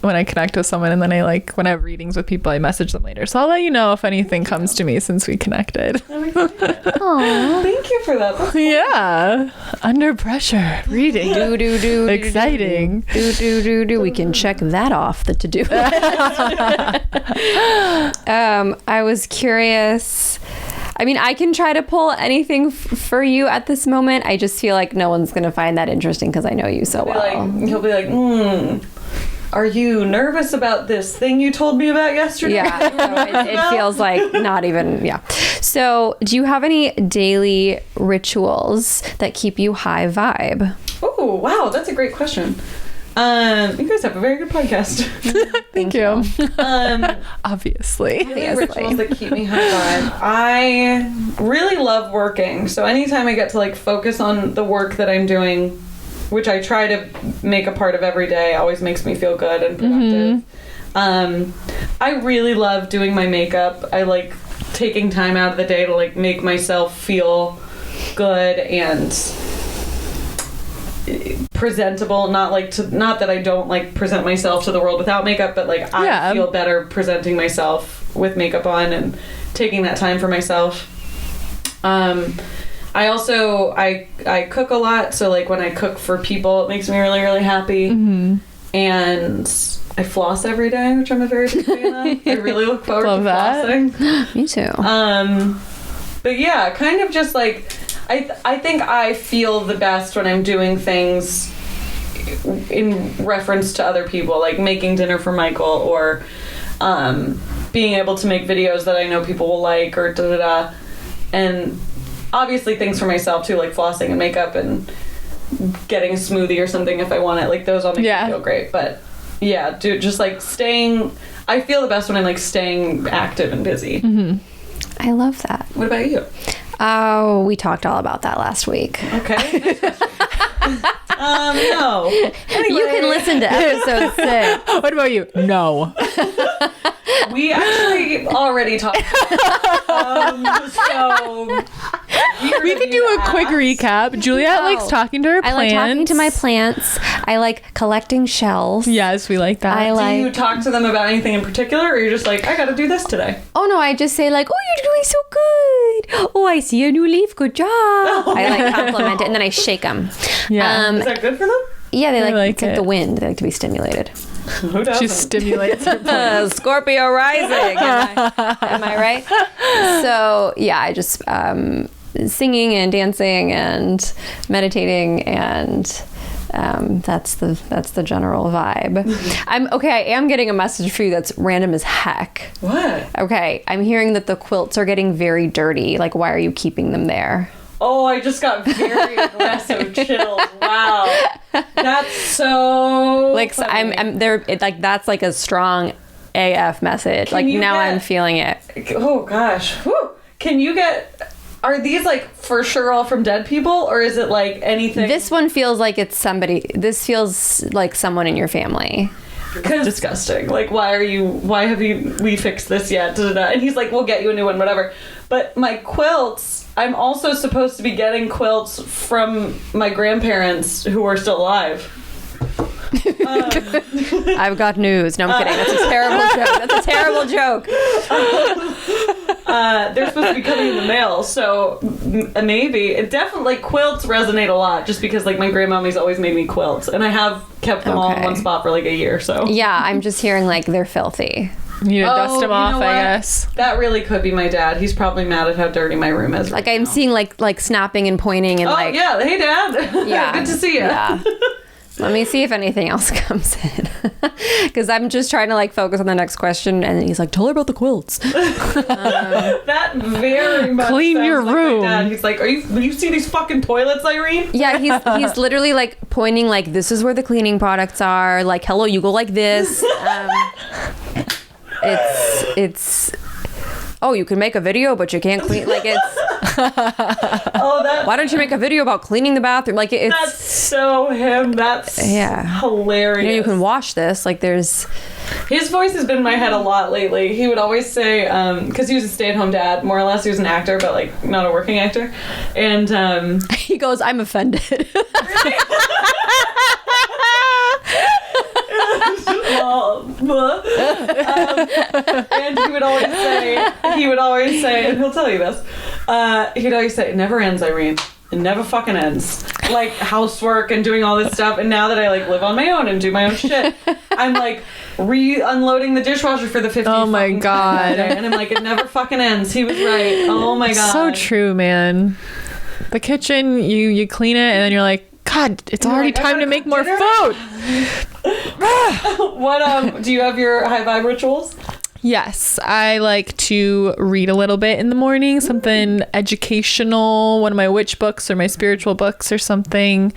when I connect with someone, and then I like, when I have readings with people, I message them later. So I'll let you know if anything comes to me since we connected. Aww. Thank you for that. That's yeah. Under pressure. Reading. Do. Exciting. Do. We can check that off the to-do list. I was curious. I mean, I can try to pull anything for you at this moment. I just feel like no one's going to find that interesting because I know you so well. He'll be like, are you nervous about this thing you told me about yesterday? Yeah, it feels like not even, So, do you have any daily rituals that keep you high vibe? Oh, wow, that's a great question. You guys have a very good podcast. Thank you. Obviously. Rituals that keep me high vibe. I really love working. So anytime I get to like focus on the work that I'm doing, which I try to make a part of every day, always makes me feel good and productive. I really love doing my makeup. I like taking time out of the day to like make myself feel good and presentable. Not that I don't like present myself to the world without makeup, but like I feel better presenting myself with makeup on and taking that time for myself. I also I cook a lot, so like when I cook for people, it makes me really, really happy. And I floss every day, which I'm a very big fan of. I really look forward to flossing. Me too. But yeah, kind of just like I think I feel the best when I'm doing things in reference to other people, like making dinner for Michael or being able to make videos that I know people will like or da-da-da. And obviously things for myself too, like flossing and makeup and getting a smoothie or something if I want it. Like those all make me feel great. But yeah, dude, just like I feel the best when I'm like staying active and busy. I love that. What about you? Oh, we talked all about that last week. Okay. No. Anyway. You can listen to episode 6. What about you? No. We actually already talked about it. So we could do a quick recap. Juliet likes talking to her plants. I like talking to my plants. I like collecting shells. Yes, we like that. Do you talk to them about anything in particular, or you're just like, I gotta do this today? Oh no, I just say like, oh, you're doing so good. Oh, I see a new leaf. Good job. I like compliment it and then I shake them. Yeah. Is that good for them? Yeah, they like it's like the wind. They like to be stimulated. Who doesn't? She stimulates her plants. Scorpio rising. Am I right? So yeah, I just singing and dancing and meditating and That's the general vibe. I am getting a message for you that's random as heck. What? Okay, I'm hearing that the quilts are getting very dirty. Like, why are you keeping them there? Oh, I just got very aggressive chills. Wow, that's so like funny. I'm there. Like that's like a strong AF message. Like now I'm feeling it. Oh gosh. Whew. Can you get? Are these like for sure all from dead people, or is it like anything? This one feels like it's somebody. This feels like someone in your family. Because disgusting. Like, why have we fixed this yet? Da-da-da. And he's like, we'll get you a new one, whatever. But my quilts, I'm also supposed to be getting quilts from my grandparents who are still alive. I've got news. No, I'm kidding. That's a terrible joke. They're supposed to be coming in the mail, so maybe. It definitely, quilts resonate a lot, just because like my grandmommy's always made me quilts, and I have kept them all in one spot for like a year, so. Yeah, I'm just hearing like they're filthy. You need to dust them off, I guess. That really could be my dad. He's probably mad at how dirty my room is. Like I'm seeing like snapping and pointing and like. Oh yeah, hey Dad. Yeah. Good to see you. Yeah. Let me see if anything else comes in. Because I'm just trying to like focus on the next question, and he's like, tell her about the quilts. That very much clean sounds your like room. My dad. He's like, you see these fucking toilets, Irene? Yeah, he's literally like pointing like, this is where the cleaning products are. Like, hello, you go like this. It's oh, you can make a video, but you can't clean. Like it's. Why don't you make a video about cleaning the bathroom? Like it's. That's so him. That's hilarious. You know, you can wash this. Like there's. His voice has been in my head a lot lately. He would always say, because he was a stay-at-home dad, more or less. He was an actor, but like not a working actor. And he goes, "I'm offended." And he would always say, and he'll tell you this, he'd always say, it never ends, Irene. It never fucking ends. Like housework and doing all this stuff. And now that I like live on my own and do my own shit, I'm like unloading the dishwasher for the 50th. Oh my God. And I'm like, it never fucking ends. He was right. Oh my God. So true, man. The kitchen, you clean it and then you're like, God, it's already time to make more food. What do you have your high vibe rituals? Yes, I like to read a little bit in the morning, something educational, one of my witch books or my spiritual books or something.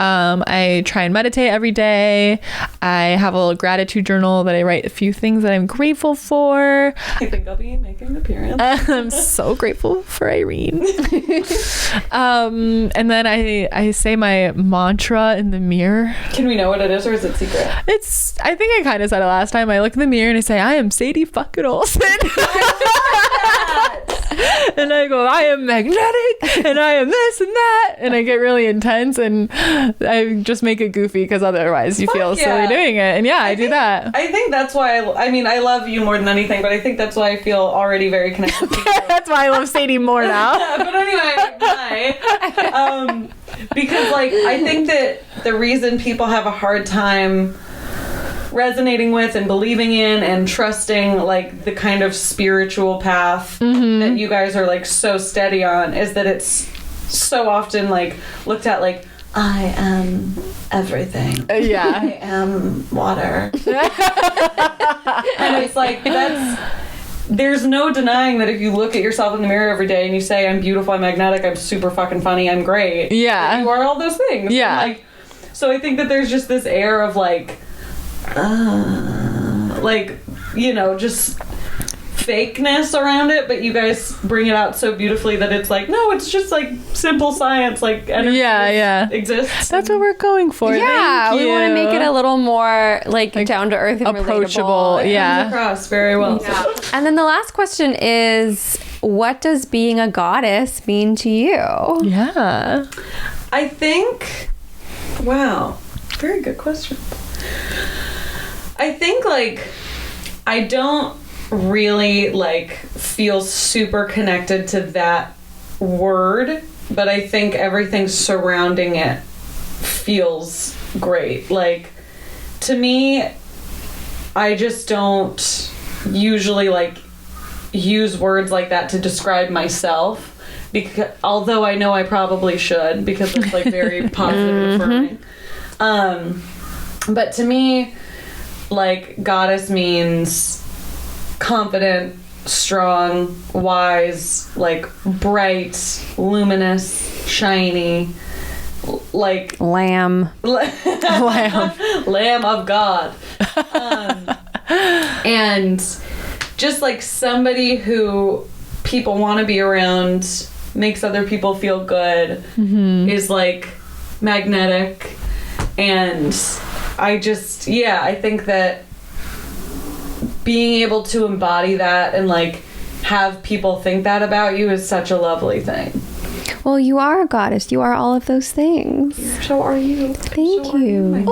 I try and meditate every day. I have a little gratitude journal that I write a few things that I'm grateful for. I think I'll be making an appearance. I'm so grateful for Irene. And then I say my mantra in the mirror. Can we know what it is, or is it secret? I think I kind of said it last time. I look in the mirror and I say, I am Sadie fucking Olsen. And I go, I am magnetic and I am this and that, and I get really intense, and I just make it goofy because otherwise you feel silly doing it. And I do that. I think that's why I love you more than anything, but I think that's why I feel already very connected to you. That's why I love Sadie more now. But anyway, bye. Because like I think that the reason people have a hard time resonating with and believing in and trusting like the kind of spiritual path that you guys are like so steady on is that it's so often like looked at like, I am everything. I am water. And it's like there's no denying that if you look at yourself in the mirror every day and you say, I'm beautiful, I'm magnetic, I'm super fucking funny, I'm great. Yeah. You are all those things. Yeah. And, like, so I think that there's just this air of like, just fakeness around it, but you guys bring it out so beautifully that it's like, no, it's just like simple science, like energy exists. That's what we're going for. Yeah, we want to make it a little more like down to earth and approachable. Relatable. Yeah, comes across very well. Yeah. And then the last question is, what does being a goddess mean to you? Yeah, I think. Wow, very good question. I think like I don't really like feel super connected to that word, but I think everything surrounding it feels great. Like to me, I just don't usually like use words like that to describe myself, because although I know I probably should, because it's like very positive and affirming. But to me, like, goddess means confident, strong, wise, like, bright, luminous, shiny, like Lamb of God. And just like somebody who people want to be around, makes other people feel good, is like magnetic. And I think that being able to embody that and like have people think that about you is such a lovely thing. Well, you are a goddess. You are all of those things. So are you. Thank you.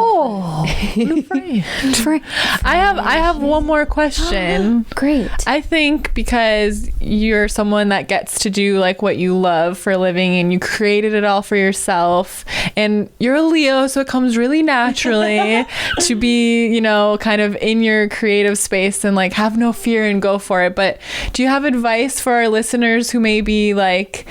I have one more question. Great. I think because you're someone that gets to do like what you love for a living and you created it all for yourself, and you're a Leo, so it comes really naturally to be, you know, kind of in your creative space and like have no fear and go for it. But do you have advice for our listeners who maybe like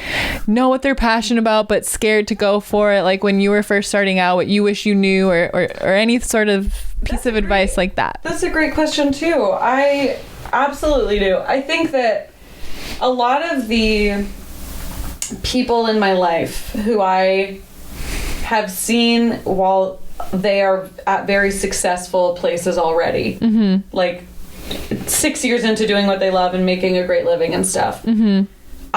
know what they're passionate about but scared to go for it, like when you were first starting out, what you wish you knew, or any sort of piece of advice like that? That's a great question too. I absolutely do. I think that a lot of the people in my life who I have seen while they are at very successful places already, like 6 years into doing what they love and making a great living and stuff,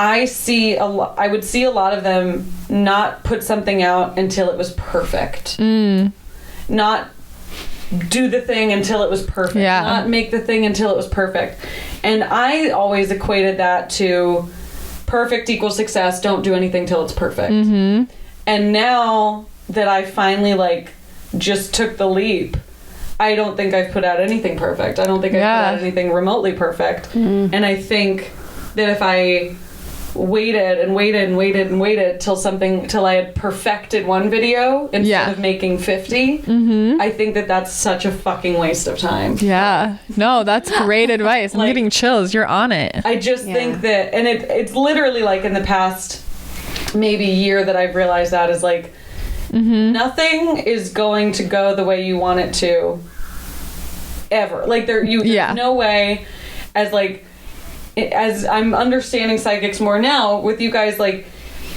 I would see a lot of them not put something out until it was perfect. Not do the thing until it was perfect. Yeah. Not make the thing until it was perfect. And I always equated that to perfect equals success. Don't do anything till it's perfect. And now that I finally like just took the leap, I don't think I've put out anything perfect. I don't think I've put out anything remotely perfect. And I think that if I waited till I had perfected one video instead of making 50, I think that that's such a fucking waste of time. No, that's great advice. I'm getting chills. You're on it. I just think that, and it's literally like in the past maybe year that I've realized that is like nothing is going to go the way you want it to ever. Like there's no way, as I'm understanding psychics more now with you guys, like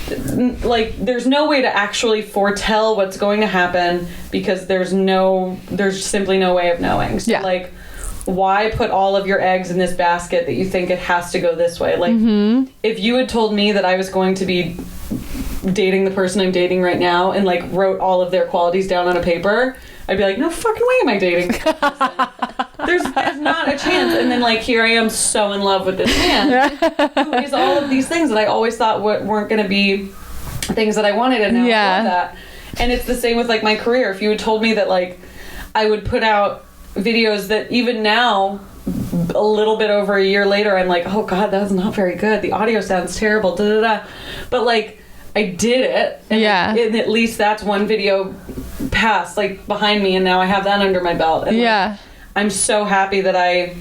there's no way to actually foretell what's going to happen because there's simply no way of knowing. So like, why put all of your eggs in this basket that you think it has to go this way? Like if you had told me that I was going to be dating the person I'm dating right now and like wrote all of their qualities down on a paper, I'd be like, no fucking way am I dating this person. There's not a chance. And then like here I am so in love with this man who is all of these things that I always thought weren't going to be things that I wanted, and now I love that. And it's the same with like my career. If you had told me that like I would put out videos that even now a little bit over a year later I'm like, oh god, that was not very good, the audio sounds terrible, but like I did it, and and at least that's one video passed like behind me, and now I have that under my belt, and like, I'm so happy that I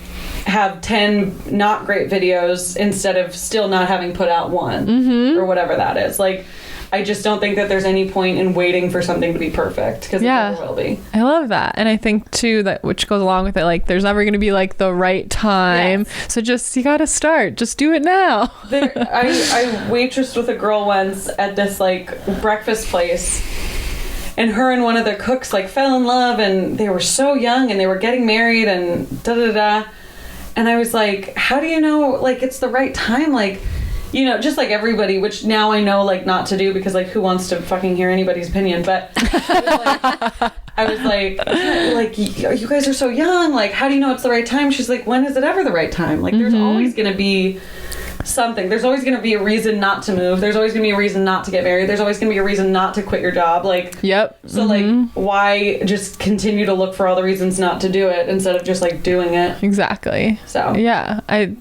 have 10 not great videos instead of still not having put out one or whatever that is. Like I just don't think that there's any point in waiting for something to be perfect, because it never will be. I love that. And I think too that, which goes along with it, like there's never going to be like the right time. So just, you got to start. Just do it now. I waitressed with a girl once at this like breakfast place, and her and one of the cooks like fell in love, and they were so young and they were getting married and and I was like, how do you know like it's the right time? Like, you know, just like everybody, which now I know like not to do, because like who wants to fucking hear anybody's opinion? But I was like, you guys are so young, like how do you know it's the right time? She's like, when is it ever the right time? Like there's always gonna be something. There's always going to be a reason not to move. There's always going to be a reason not to get married. There's always going to be a reason not to quit your job. Like, so like, why just continue to look for all the reasons not to do it instead of just like doing it? Exactly. So yeah, I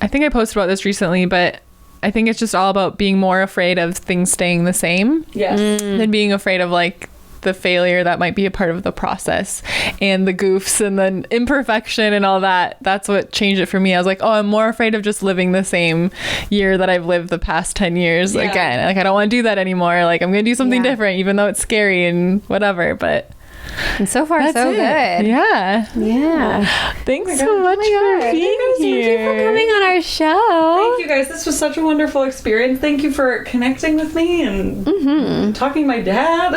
think I posted about this recently, but I think it's just all about being more afraid of things staying the same than being afraid of like the failure that might be a part of the process and the goofs and the imperfection and all that. That's what changed it for me. I was like, oh, I'm more afraid of just living the same year that I've lived the past 10 years again. Like, I don't want to do that anymore. Like, I'm going to do something different, even though it's scary and whatever. But and so far, so good. Yeah. Thanks so much for being here. Thank you for coming on our show. Thank you guys. This was such a wonderful experience. Thank you for connecting with me and talking to my dad.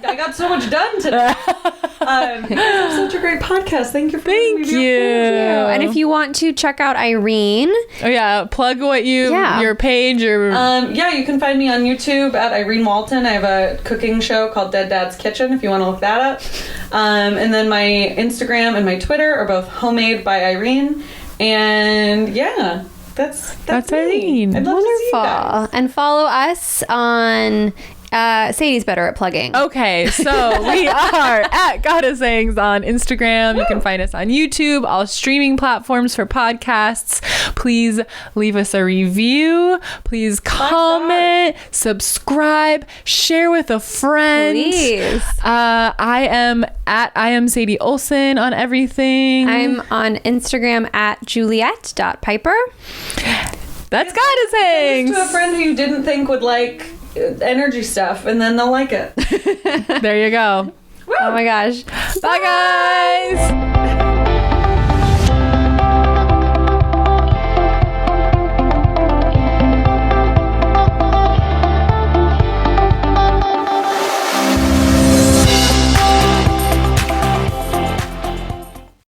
I got so much done today. You guys have such a great podcast. Thank you for Thank you. And if you want to check out Irene, plug what your page or you can find me on YouTube at Irene Walton. I have a cooking show called Dead Dad's Kitchen if you want to look that up. And then my Instagram and my Twitter are both homemade by Irene. And that's Irene. I'd love to see you guys. And follow us on Sadie's better at plugging. Okay, so we are at Gotta Sayings on Instagram. You can find us on YouTube, all streaming platforms for podcasts. Please leave us a review. Please comment, subscribe, share with a friend. Please. I am Sadie Olson on everything. I'm on Instagram at juliet.piper. That's Gotta Sayings. To a friend who you didn't think would like energy stuff, and then they'll like it. There you go. Oh my gosh. Bye guys.